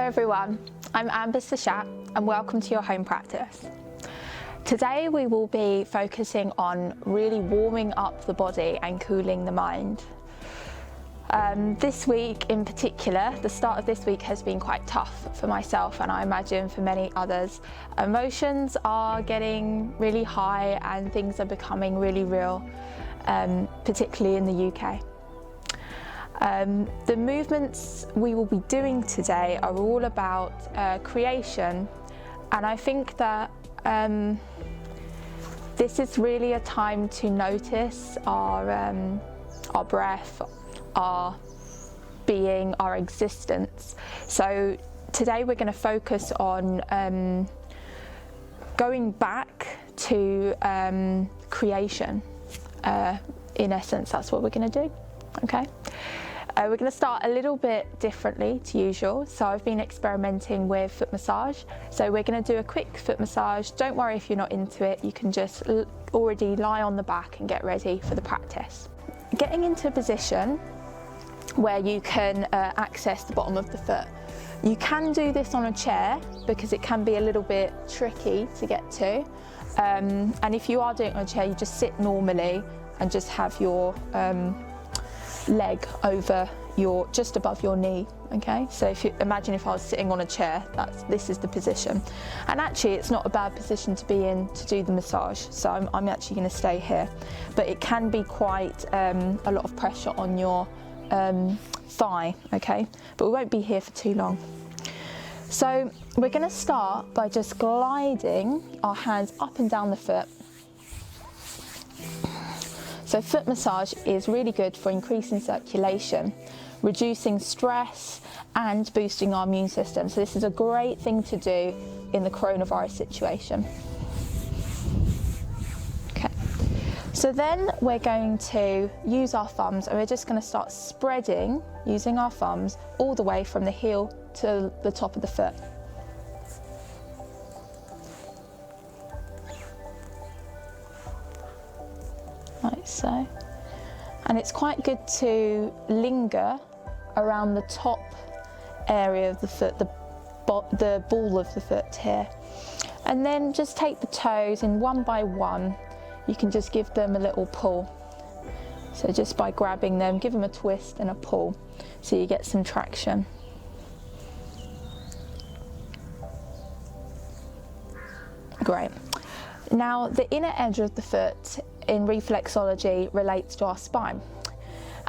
everyone, I'm Amba and welcome to your home practice. Today we will be focusing on really warming up the body and cooling the mind. This week in particular, the start of this week has been quite tough for myself and I imagine for many others. Emotions are getting really high and things are becoming really real, particularly in the UK. The movements we will be doing today are all about creation, and I think that this is really a time to notice our breath, our being, our existence. So today we're going to focus on going back to creation. In essence, that's what we're going to do. Okay. We're going to start a little bit differently to usual. So I've been experimenting with foot massage. So we're going to do a quick foot massage. Don't worry if you're not into it. You can just already lie on the back and get ready for the practice. Getting into a position where you can access the bottom of the foot. You can do this on a chair because it can be a little bit tricky to get to. And if you are doing it on a chair, you just sit normally and just have your leg over just above your knee. Okay, so if you imagine if I was sitting on a chair, this is the position, and actually it's not a bad position to be in to do the massage, so I'm actually going to stay here, but it can be quite a lot of pressure on your thigh. Okay, but we won't be here for too long. So we're going to start by just gliding our hands up and down the foot. So foot massage is really good for increasing circulation, reducing stress and boosting our immune system. So this is a great thing to do in the coronavirus situation. Okay, so then we're going to use our thumbs and we're just going to start spreading using our thumbs all the way from the heel to the top of the foot. Like so. And it's quite good to linger around the top area of the foot, the ball of the foot here. And then just take the toes in one by one. You can just give them a little pull. So just by grabbing them, give them a twist and a pull so you get some traction. Great. Now the inner edge of the foot in reflexology relates to our spine,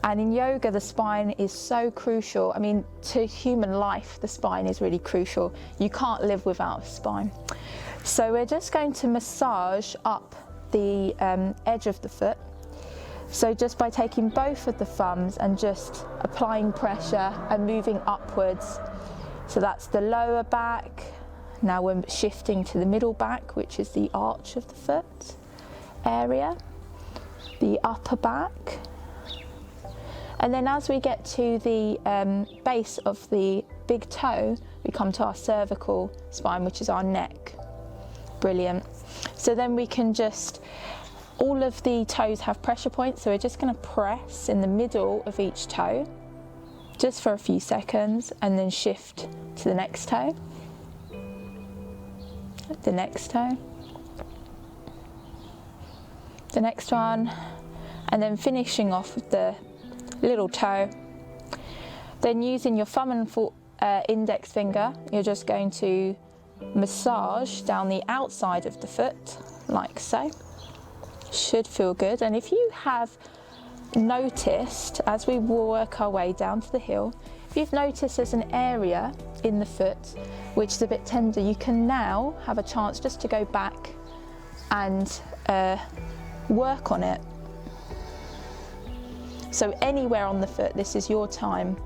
and in yoga the spine is so crucial. I mean, to human life the spine is really crucial. You can't live without a spine. So we're just going to massage up the edge of the foot, so just by taking both of the thumbs and just applying pressure and moving upwards. So that's the lower back. Now we're shifting to the middle back, which is the arch of the foot area, the upper back, and then as we get to the base of the big toe, we come to our cervical spine, which is our neck. Brilliant. So then we can just, all of the toes have pressure points, so we're just going to press in the middle of each toe just for a few seconds and then shift to the next toe, the next toe, the next one, and then finishing off with the little toe. Then using your thumb and index finger, you're just going to massage down the outside of the foot like so. Should feel good. And if you have noticed, as we work our way down to the heel, if you've noticed there's an area in the foot which is a bit tender, you can now have a chance just to go back and work on it. So anywhere on the foot, this is your time.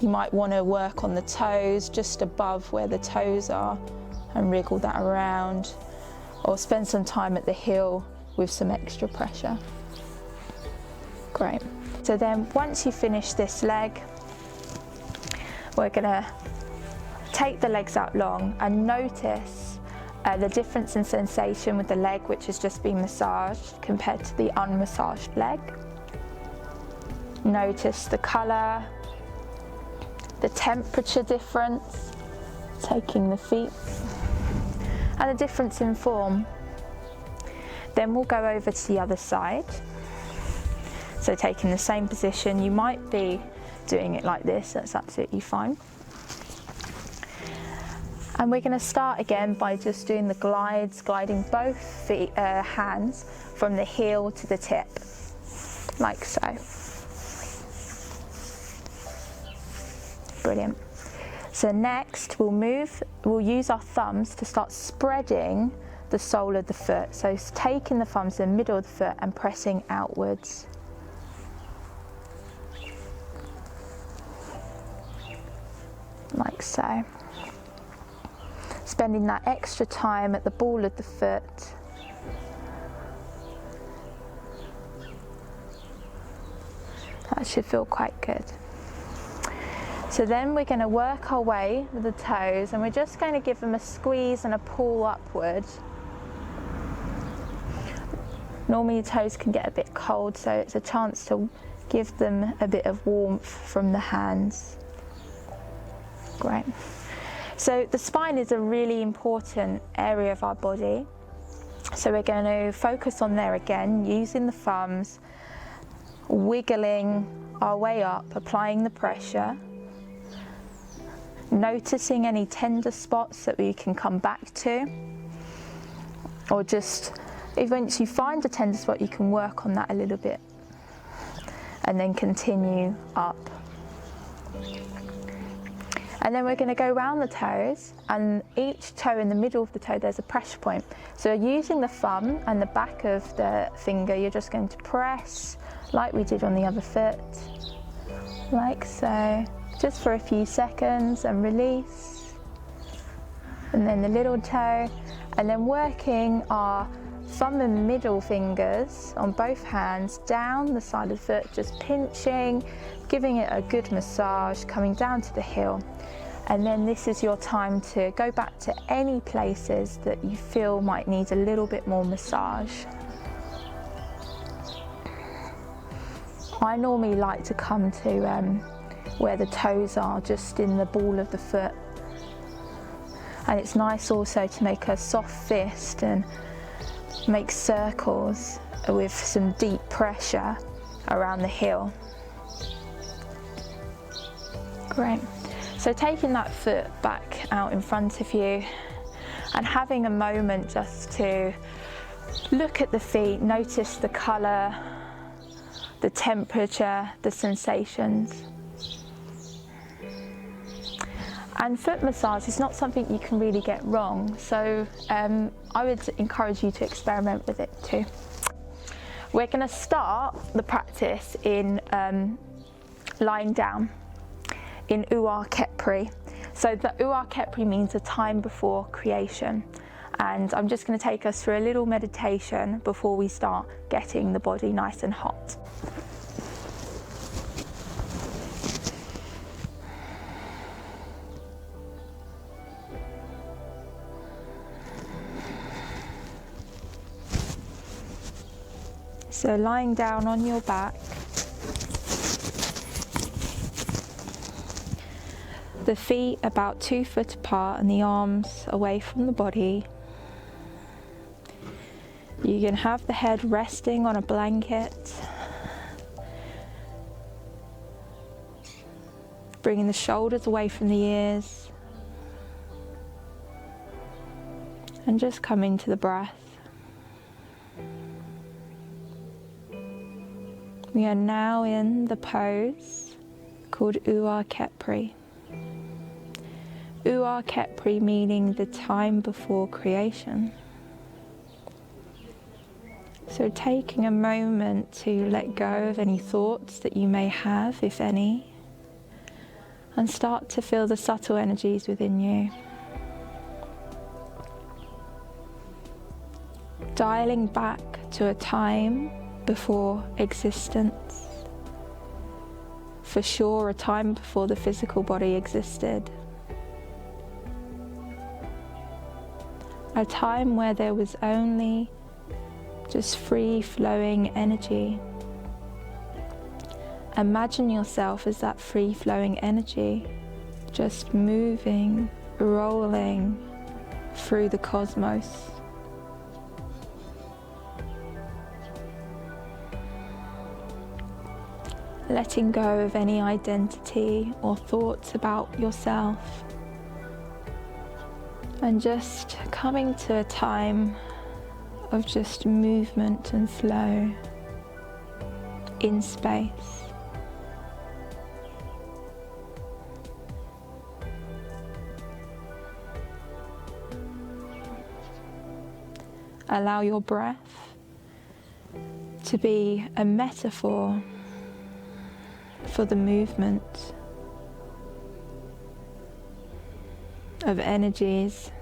You might want to work on the toes, just above where the toes are, and wriggle that around, or spend some time at the heel with some extra pressure. Great. So then once you finish this leg, we're going to take the legs out long and notice the difference in sensation with the leg which has just been massaged compared to the unmassaged leg. Notice the colour, the temperature difference, taking the feet, and the difference in form. Then we'll go over to the other side. So taking the same position, you might be doing it like this, that's absolutely fine. And we're going to start again by just doing the glides, gliding both feet, hands from the heel to the tip, like so. Brilliant. So next we'll use our thumbs to start spreading the sole of the foot. So it's taking the thumbs in the middle of the foot and pressing outwards. Like so. Spending that extra time at the ball of the foot. That should feel quite good. So then we're going to work our way with the toes, and we're just going to give them a squeeze and a pull upward. Normally the toes can get a bit cold, so it's a chance to give them a bit of warmth from the hands. Great. So the spine is a really important area of our body. So we're going to focus on there again, using the thumbs, wiggling our way up, applying the pressure, noticing any tender spots that we can come back to, or just if once you find a tender spot, you can work on that a little bit and then continue up. And then we're going to go around the toes, and each toe in the middle of the toe there's a pressure point. So using the thumb and the back of the finger, you're just going to press like we did on the other foot, like so, just for a few seconds, and release. And then the little toe, and then working our thumb and middle fingers on both hands down the side of the foot, just pinching, giving it a good massage, coming down to the heel. And then this is your time to go back to any places that you feel might need a little bit more massage. I normally like to come to where the toes are, just in the ball of the foot. And it's nice also to make a soft fist and make circles with some deep pressure around the heel. Great. So taking that foot back out in front of you and having a moment just to look at the feet, notice the colour, the temperature, the sensations. And foot massage is not something you can really get wrong, so I would encourage you to experiment with it too. We're going to start the practice in lying down in Uwa Kepri. So the Uwa Kepri means a time before creation, and I'm just going to take us through a little meditation before we start getting the body nice and hot. So lying down on your back, the feet about 2 foot apart and the arms away from the body. You can have the head resting on a blanket, bringing the shoulders away from the ears, and just coming to the breath. We are now in the pose called Uwa Kepri. Uwa Kepri meaning the time before creation. So taking a moment to let go of any thoughts that you may have, if any, and start to feel the subtle energies within you. Dialing back to a time before existence. For sure, a time before the physical body existed. A time where there was only just free-flowing energy. Imagine yourself as that free-flowing energy just moving, rolling through the cosmos. Letting go of any identity or thoughts about yourself, and just coming to a time of just movement and flow in space. Allow your breath to be a metaphor for the movement of energies.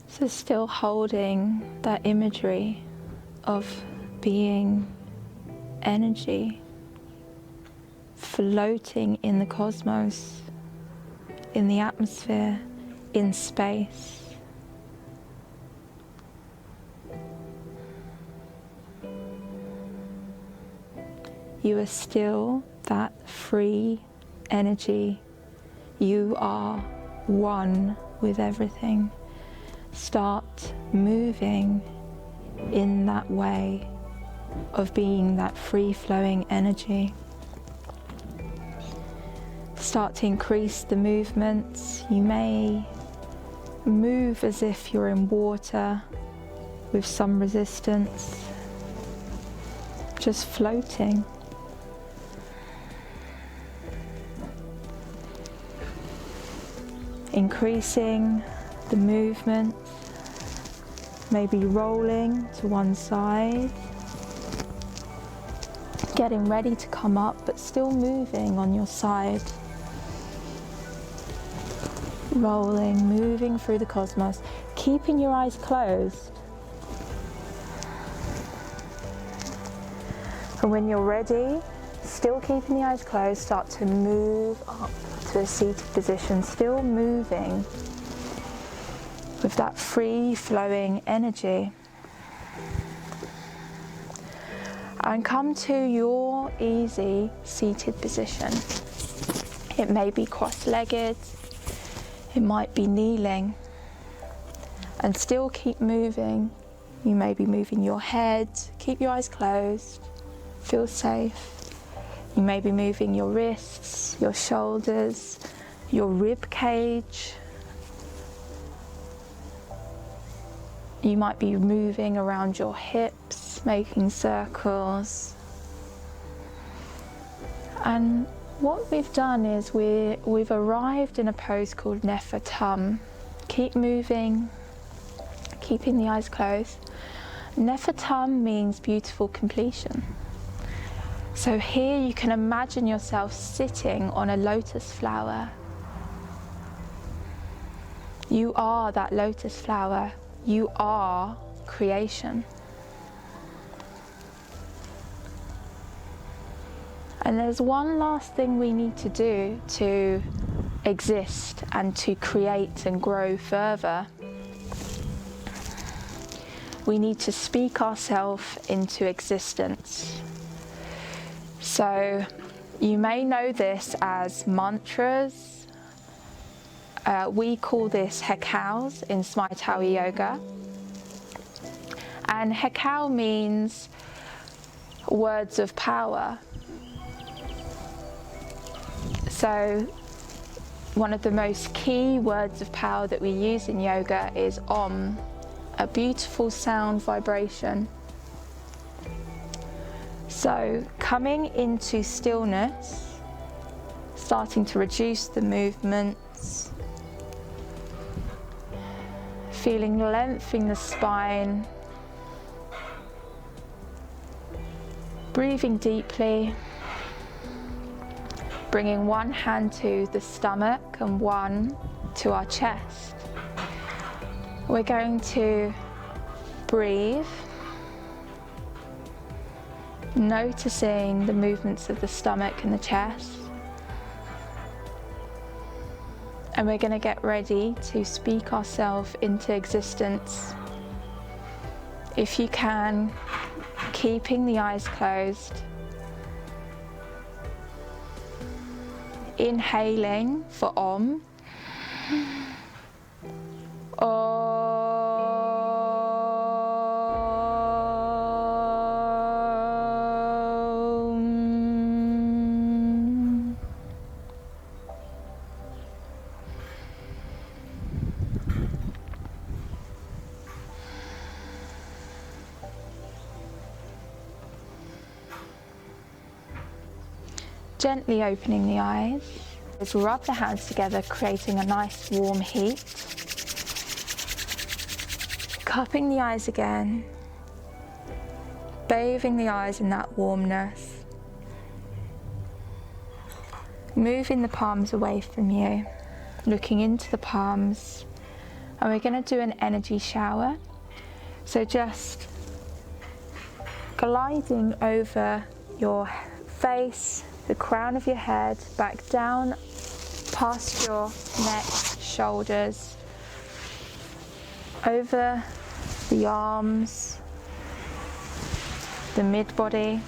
So still holding that imagery of being energy floating in the cosmos, in the atmosphere, in space. You are still that free energy. You are one with everything. Start moving in that way of being that free-flowing energy. Start to increase the movements. You may move as if you're in water with some resistance, just floating. Increasing the movement, maybe rolling to one side, getting ready to come up but still moving on your side. Rolling, moving through the cosmos, keeping your eyes closed. And when you're ready, still keeping the eyes closed, start to move up to a seated position, still moving with that free-flowing energy. And come to your easy seated position. It may be cross-legged, it might be kneeling, and still keep moving. You may be moving your head, keep your eyes closed, feel safe. You may be moving your wrists, your shoulders, your rib cage. You might be moving around your hips, making circles. And what we've done is we've arrived in a pose called Nefertum. Keep moving, keeping the eyes closed. Nefertum means beautiful completion. So here you can imagine yourself sitting on a lotus flower. You are that lotus flower. You are creation. And there's one last thing we need to do to exist and to create and grow further. We need to speak ourselves into existence. So you may know this as mantras. We call this hekaus in Smai Tawi Yoga. And hekau means words of power. So one of the most key words of power that we use in yoga is Om, a beautiful sound vibration. So coming into stillness, starting to reduce the movements, feeling length in the spine, breathing deeply, bringing one hand to the stomach and one to our chest. We're going to breathe, noticing the movements of the stomach and the chest. And we're going to get ready to speak ourselves into existence. If you can, keeping the eyes closed. Inhaling for Om. Om. Gently opening the eyes. Just rub the hands together, creating a nice warm heat. Cupping the eyes again. Bathing the eyes in that warmness. Moving the palms away from you. Looking into the palms. And we're going to do an energy shower. So just gliding over your face, the crown of your head, back down past your neck, shoulders, over the arms, the mid-body,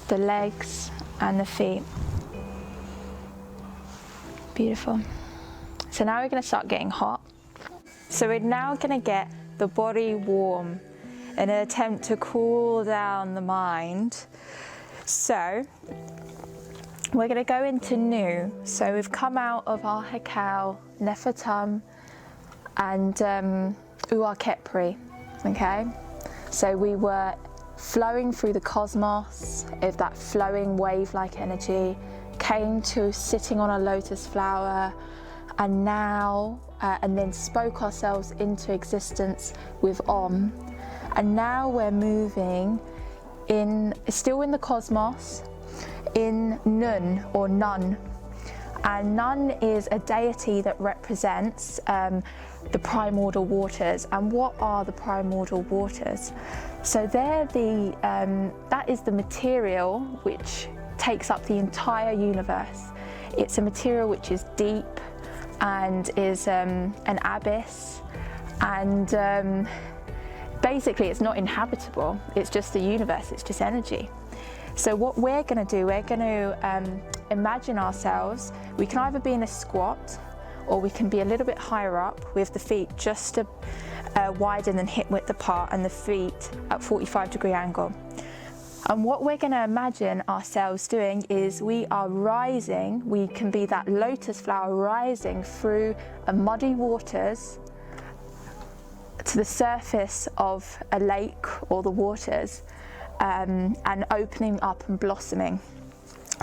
the legs and the feet. Beautiful. So now we're going to start getting hot. So we're now going to get the body warm in an attempt to cool down the mind. So we're going to go into Nu. So we've come out of our Hekau, Nefertum and Uakepri, okay? So we were flowing through the cosmos of that flowing wave-like energy, came to sitting on a lotus flower, and now, and then spoke ourselves into existence with Om. And now we're moving still in the cosmos, in Nun or Nun. And Nun is a deity that represents the primordial waters. And what are the primordial waters? So that is the material which takes up the entire universe. It's a material which is deep and is an abyss, and basically it's not inhabitable. It's just the universe, it's just energy. So what we're going to do, we're going to imagine ourselves, we can either be in a squat or we can be a little bit higher up with the feet just widen and hip width apart and the feet at 45-degree angle. And what we're going to imagine ourselves doing is we are rising, we can be that lotus flower rising through muddy waters to the surface of a lake or the waters, and opening up and blossoming.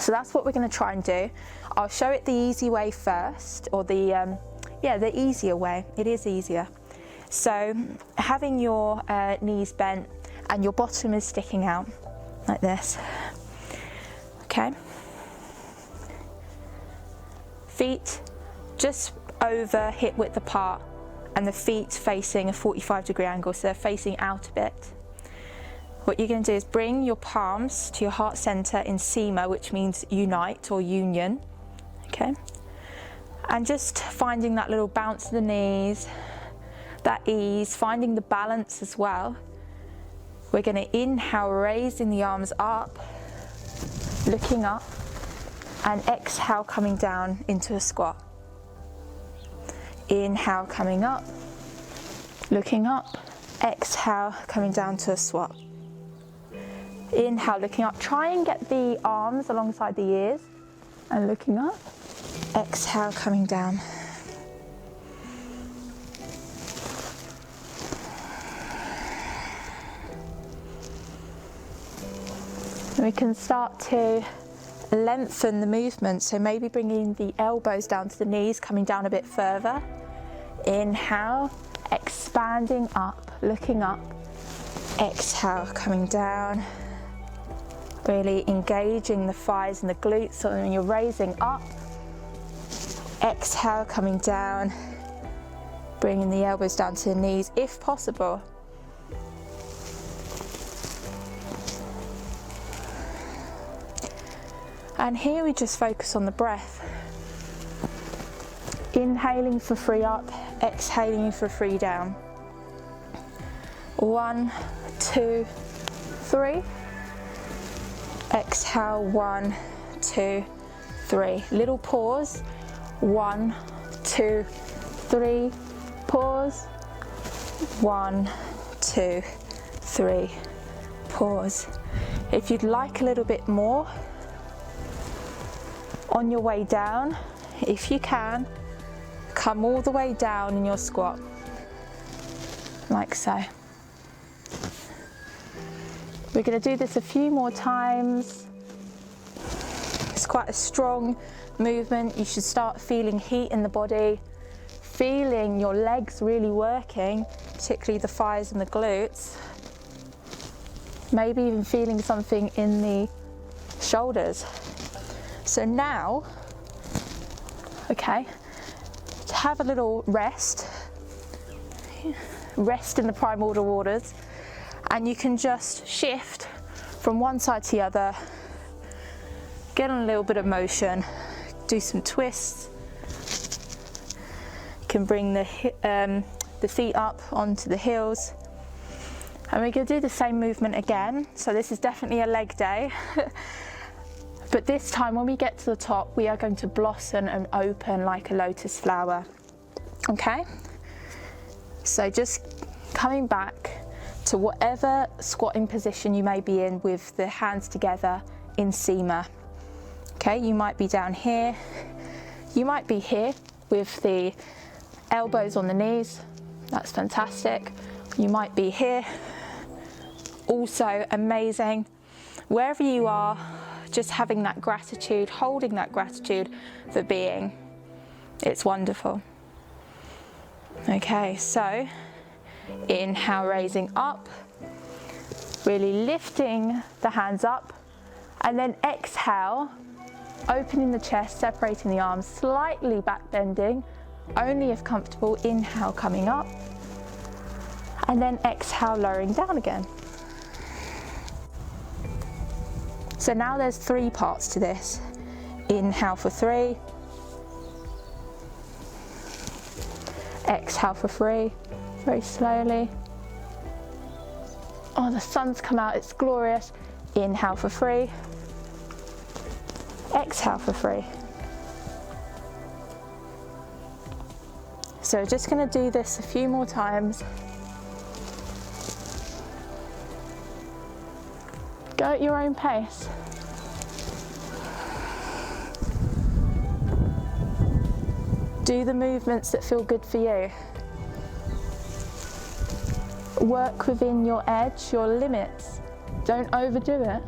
So that's what we're going to try and do. I'll show it the easy way first, or the easier way. It is easier. So having your knees bent and your bottom is sticking out like this. Okay. Feet just over hip width apart and the feet facing a 45-degree angle, so they're facing out a bit. What you're going to do is bring your palms to your heart center in Sima, which means unite or union. Okay. And just finding that little bounce of the knees, that ease, finding the balance as well. We're going to inhale, raising the arms up, looking up, and exhale, coming down into a squat. Inhale, coming up, looking up, exhale, coming down to a squat. Inhale, looking up. Try and get the arms alongside the ears. and looking up. Exhale, coming down. We can start to lengthen the movement, so maybe bringing the elbows down to the knees, coming down a bit further. Inhale, expanding up, looking up. Exhale, coming down. Really engaging the thighs and the glutes, so when you're raising up. Exhale, coming down. Bringing the elbows down to the knees, if possible. And here we just focus on the breath. Inhaling for 3 up, exhaling for 3 down. 1, 2, 3. Exhale, 1, 2, 3. Little pause. 1, 2, 3. Pause. 1, 2, 3. Pause. If you'd like a little bit more, on your way down, if you can, come all the way down in your squat, like so. We're going to do this a few more times. It's quite a strong movement. You should start feeling heat in the body, feeling your legs really working, particularly the thighs and the glutes. Maybe even feeling something in the shoulders. So now, okay, to have a little rest in the primordial waters, and you can just shift from one side to the other, get on a little bit of motion, do some twists. You can bring the feet up onto the heels, and we're going to do the same movement again. So this is definitely a leg day. But this time when we get to the top, we are going to blossom and open like a lotus flower, okay? So just coming back to whatever squatting position you may be in with the hands together in Seema, okay? You might be down here, you might be here with the elbows on the knees, that's fantastic. You might be here, also amazing. Wherever you are, just having that gratitude, holding that gratitude for being. It's wonderful. Okay, so inhale, raising up, really lifting the hands up, and then exhale, opening the chest, separating the arms, slightly back bending, only if comfortable. Inhale, coming up, and then exhale, lowering down again. So now there's 3 parts to this. Inhale for 3. Exhale for 3, very slowly. Oh, the sun's come out, it's glorious. Inhale for 3. Exhale for 3. So we're just going to do this a few more times. Go at your own pace. Do the movements that feel good for you. Work within your edge, your limits. Don't overdo it.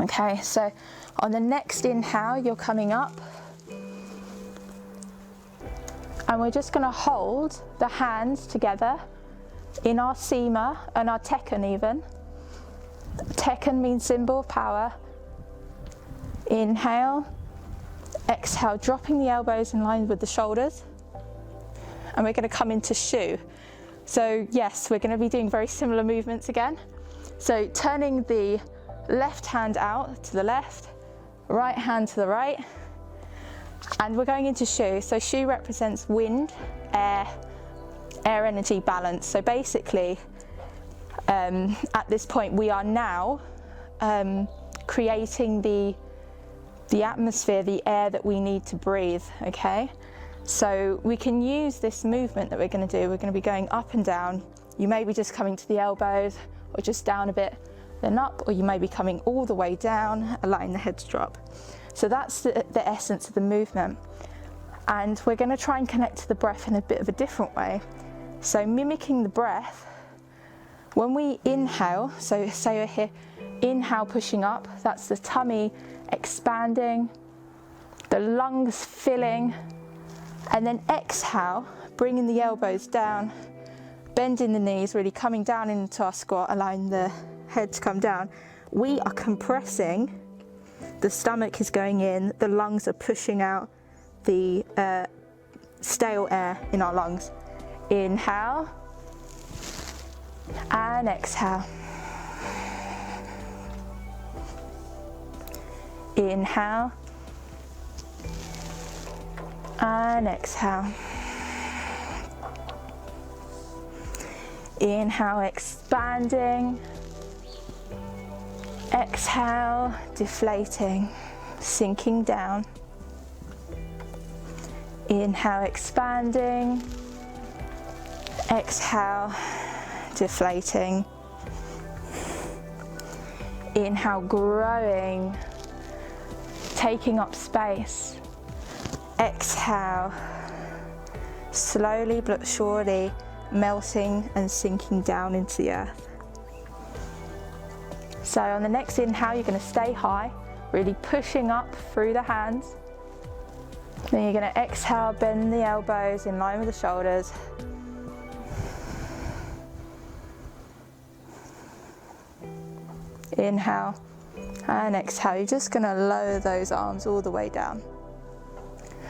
Okay, so on the next inhale, you're coming up. And we're just going to hold the hands together in our Seema and our Tekken even. Tekken means symbol of power. Inhale, exhale, dropping the elbows in line with the shoulders. And we're going to come into Shu. So yes, we're going to be doing very similar movements again. So turning the left hand out to the left, right hand to the right. And we're going into Shu. So Shu represents wind, air energy balance. So basically, at this point, we are now creating the atmosphere, the air that we need to breathe, okay? So we can use this movement that we're going to do. We're going to be going up and down You may be just coming to the elbows or just down a bit, then up, or you may be coming all the way down, allowing the head to drop. So that's the essence of the movement. And we're going to try and connect to the breath in a bit of a different way. So mimicking the breath, when we inhale, so say we're here, inhale pushing up, that's the tummy expanding, the lungs filling, and then exhale, bringing the elbows down, bending the knees, really coming down into our squat, allowing the head to come down. We are compressing, the stomach is going in, the lungs are pushing out the stale air in our lungs. Inhale and exhale. Inhale and exhale. Inhale, expanding. Exhale, deflating, sinking down. Inhale, expanding. Exhale, deflating. Inhale, growing, taking up space. Exhale, slowly but surely melting and sinking down into the earth. So on the next inhale, you're going to stay high, really pushing up through the hands. Then you're going to exhale, bend the elbows in line with the shoulders. Inhale and exhale. You're just going to lower those arms all the way down.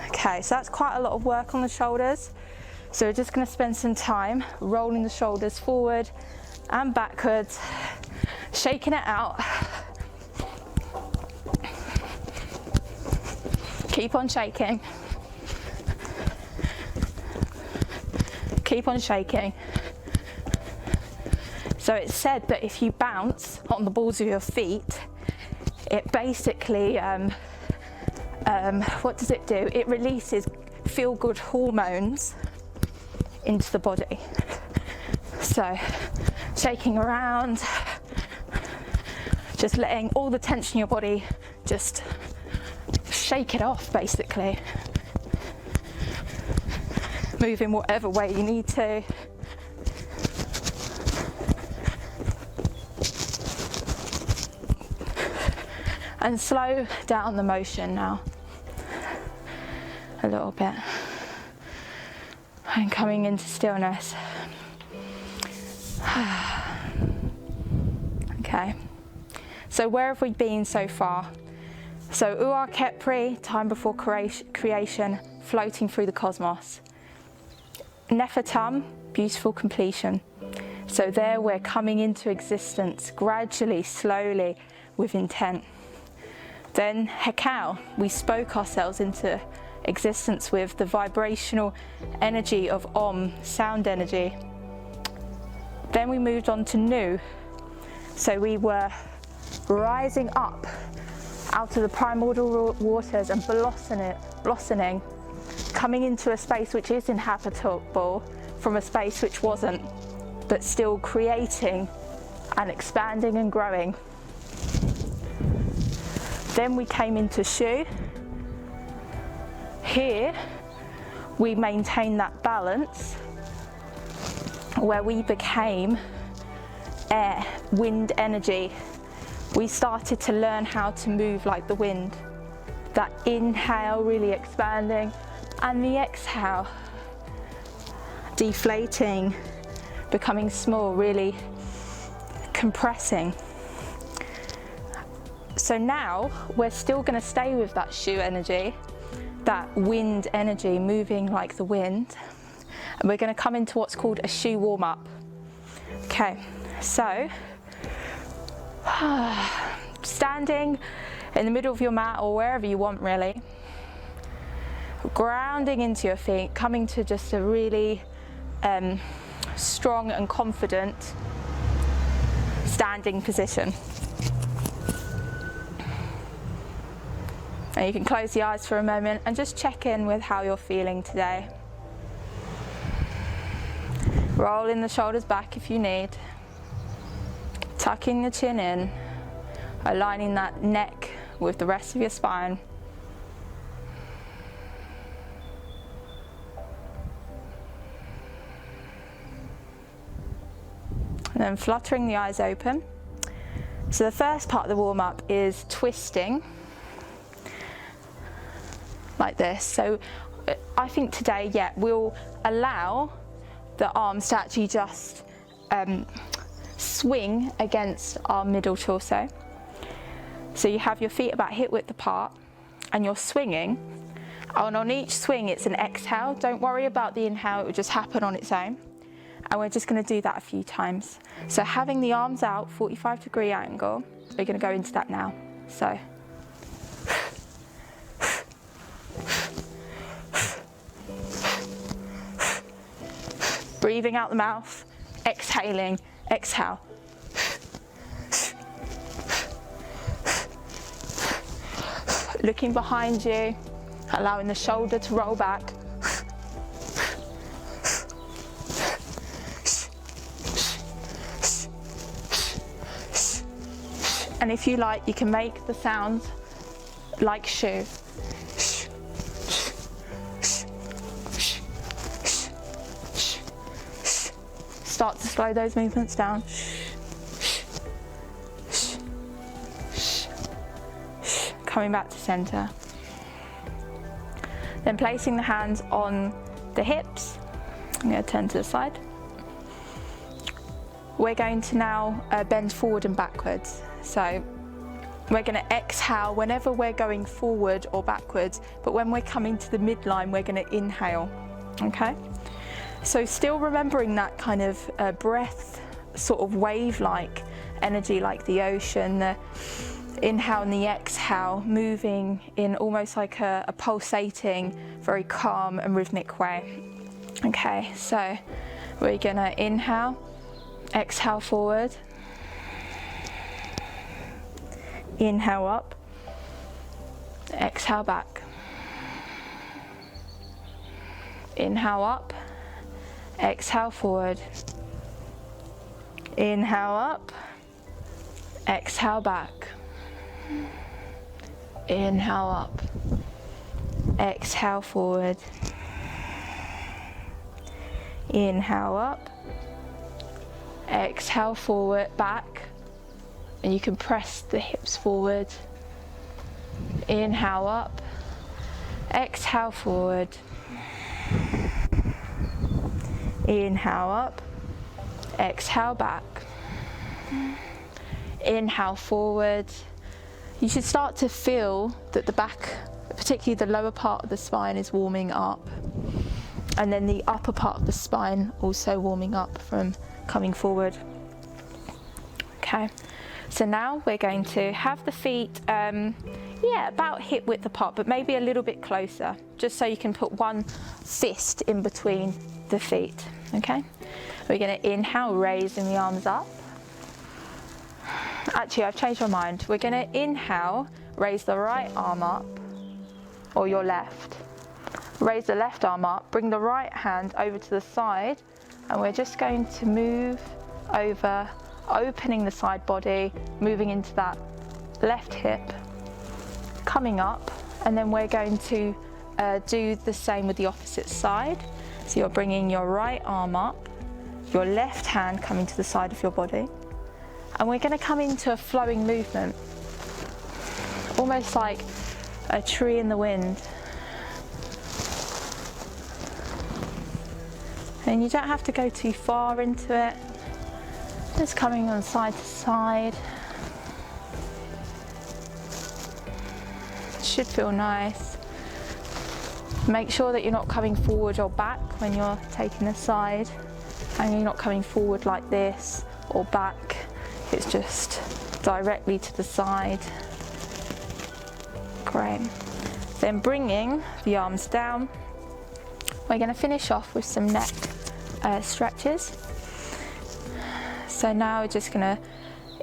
Okay, so that's quite a lot of work on the shoulders. So we're just going to spend some time rolling the shoulders forward and backwards, shaking it out. Keep on shaking. Keep on shaking. So it's said that if you bounce on the balls of your feet, it basically, what does it do? It releases feel-good hormones into the body. So shaking around, just letting all the tension in your body just shake it off, basically. Move in whatever way you need to. And slow down the motion now a little bit. And coming into stillness. Okay, so where have we been so far? So Uar Kepri, time before creation, floating through the cosmos. Nefertum, beautiful completion. So there we're coming into existence gradually, slowly, with intent. Then Hekau, we spoke ourselves into existence with the vibrational energy of Om, sound energy. Then we moved on to Nu. So we were rising up out of the primordial waters and blossoming, coming into a space which is inhabitable from a space which wasn't, but still creating and expanding and growing. Then we came into Shu. Here we maintained that balance where we became air, wind energy. We started to learn how to move like the wind. That inhale really expanding, and the exhale deflating, becoming small, really compressing. So now we're still going to stay with that Shu energy, that wind energy, moving like the wind. And we're going to come into what's called a Shu warm-up. Okay, so standing in the middle of your mat or wherever you want, really. Grounding into your feet, coming to just a really strong and confident standing position. And you can close the eyes for a moment and just check in with how you're feeling today. Rolling the shoulders back if you need. Tucking the chin in, aligning that neck with the rest of your spine. And then fluttering the eyes open. So the first part of the warm-up is twisting, like this. So I think today, yeah, we'll allow the arms to actually just swing against our middle torso. So you have your feet about hip width apart and you're swinging. And on each swing, it's an exhale. Don't worry about the inhale, it will just happen on its own. And we're just going to do that a few times. So having the arms out, 45-degree angle, we're going to go into that now. So. Breathing out the mouth, exhaling, exhale. Looking behind you, allowing the shoulder to roll back. And if you like, you can make the sound like shoe. Start to slow those movements down. Coming back to center. Then placing the hands on the hips. I'm going to turn to the side. We're going to now bend forward and backwards. So we're going to exhale whenever we're going forward or backwards, but when we're coming to the midline, we're going to inhale, okay? So still remembering that kind of breath, sort of wave-like energy, like the ocean, the inhale and the exhale, moving in almost like a pulsating, very calm and rhythmic way. Okay, so we're going to inhale, exhale forward, inhale up, exhale back, inhale up, exhale forward, inhale up, exhale back, inhale up, exhale forward, inhale up, exhale forward, back, and you can press the hips forward, inhale up, exhale forward, inhale up, exhale back, inhale forward. You should start to feel that the back, particularly the lower part of the spine, is warming up, and then the upper part of the spine also warming up from coming forward. Okay, so now we're going to have the feet about hip width apart, but maybe a little bit closer, just so you can put one fist in between the feet. Okay, we're going to inhale, raising the arms up. Actually, I've changed my mind. We're going to inhale, raise the right arm up, or your left. Raise the left arm up, bring the right hand over to the side, and we're just going to move over, opening the side body, moving into that left hip, coming up, and then we're going to do the same with the opposite side. So you're bringing your right arm up, your left hand coming to the side of your body, and we're going to come into a flowing movement, almost like a tree in the wind. And you don't have to go too far into it, just coming on side to side. It should feel nice. Make sure that you're not coming forward or back when you're taking a side, and you're not coming forward like this or back. It's just directly to the side. Great. Then bringing the arms down, we're going to finish off with some neck stretches. So now we're just going to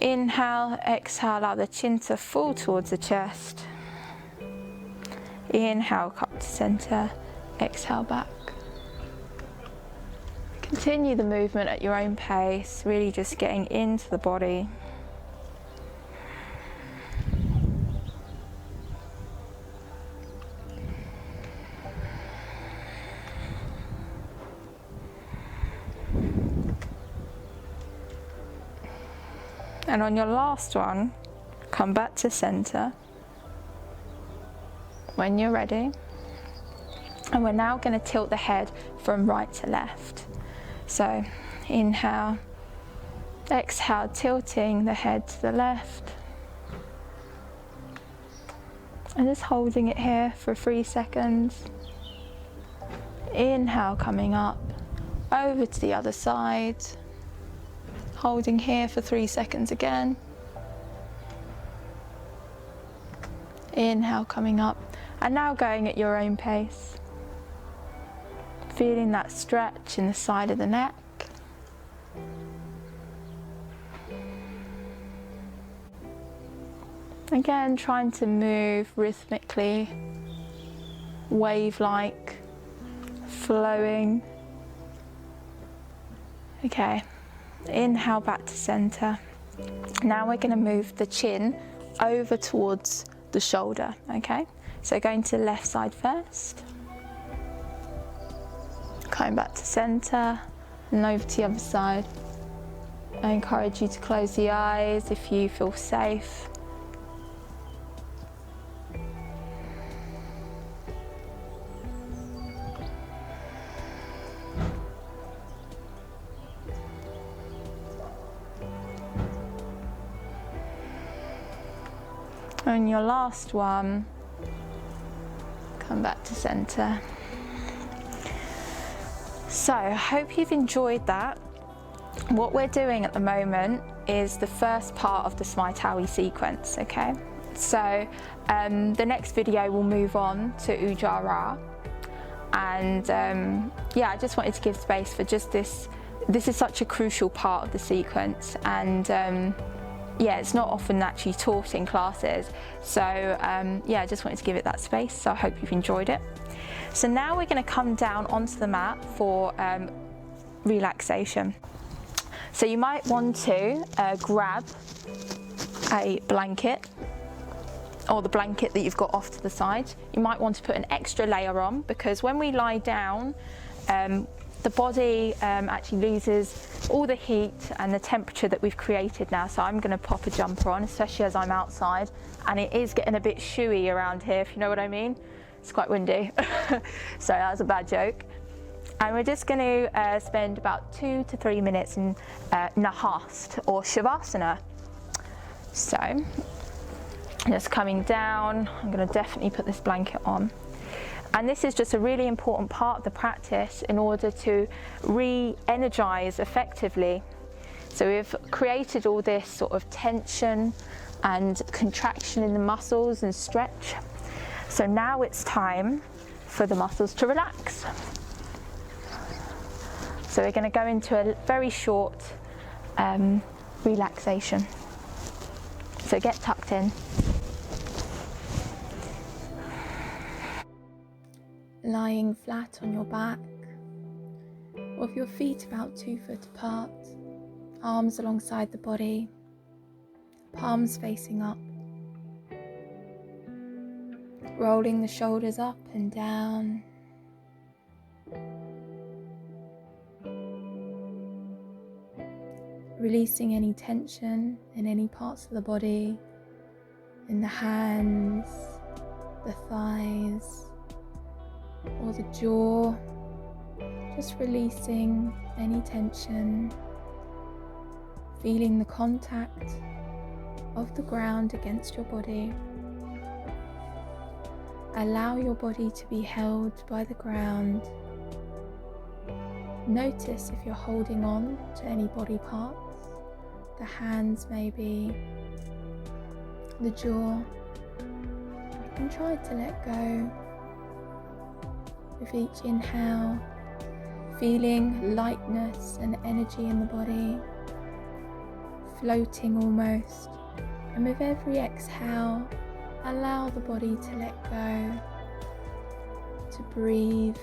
inhale, exhale, allow the chin to fall towards the chest. Inhale, come to center, exhale back. You Continue the movement at your own pace, really just getting into the body. And on your last one, come back to center when you're ready. And we're now going to tilt the head from right to left. So inhale, exhale, tilting the head to the left. And just holding it here for 3 seconds. Inhale, coming up, over to the other side. Holding here for 3 seconds again. Inhale, coming up, and now going at your own pace. Feeling that stretch in the side of the neck. Again, trying to move rhythmically, wave-like, flowing. Okay. Inhale back to center. Now we're going to move the chin over towards the shoulder, okay? So going to the left side first. Coming back to center and over to the other side. I encourage you to close the eyes if you feel safe. And your last one, come back to center. So I hope you've enjoyed that. What we're doing at the moment is the first part of the Smai Tawi sequence, okay? So the next video will move on to Ujjara. And yeah, I just wanted to give space for just this. This is such a crucial part of the sequence, and yeah, it's not often actually taught in classes. So yeah, I just wanted to give it that space. So I hope you've enjoyed it. So now we're going to come down onto the mat for relaxation. So you might want to grab a blanket, or the blanket that you've got off to the side. You might want to put an extra layer on, because when we lie down, the body actually loses all the heat and the temperature that we've created now. So I'm going to pop a jumper on, especially as I'm outside, and it is getting a bit shoey around here, if you know what I mean. It's quite windy. So that was a bad joke. And we're just going to spend about 2 to 3 minutes in Nahast or Shavasana. So just coming down, I'm going to definitely put this blanket on. And this is just a really important part of the practice in order to re-energize effectively. So we've created all this sort of tension and contraction in the muscles and stretch. So now it's time for the muscles to relax. So we're going to go into a very short relaxation. So get tucked in. Lying flat on your back, with your feet about 2 foot apart, arms alongside the body, palms facing up, rolling the shoulders up and down, releasing any tension in any parts of the body, in the hands, the thighs, or the jaw, just releasing any tension, feeling the contact of the ground against your body. Allow your body to be held by the ground. Notice if you're holding on to any body parts, the hands maybe, the jaw, and try to let go. With each inhale, feeling lightness and energy in the body, floating almost. And with every exhale, allow the body to let go, to breathe,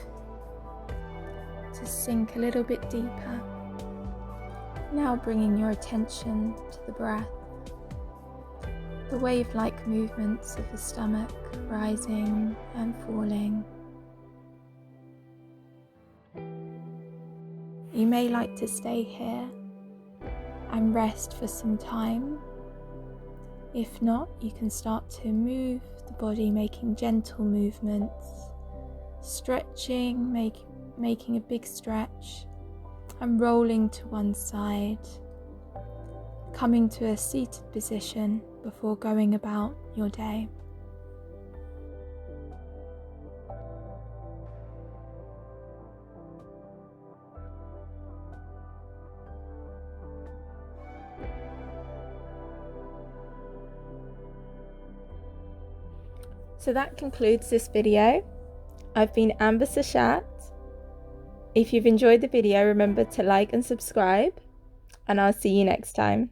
to sink a little bit deeper. Now bringing your attention to the breath, the wave-like movements of the stomach rising and falling. You may like to stay here and rest for some time. If not, you can start to move the body, making gentle movements, stretching, making a big stretch, and rolling to one side, coming to a seated position before going about your day. So that concludes this video. I've been Amba. If you've enjoyed the video, remember to like and subscribe, and I'll see you next time.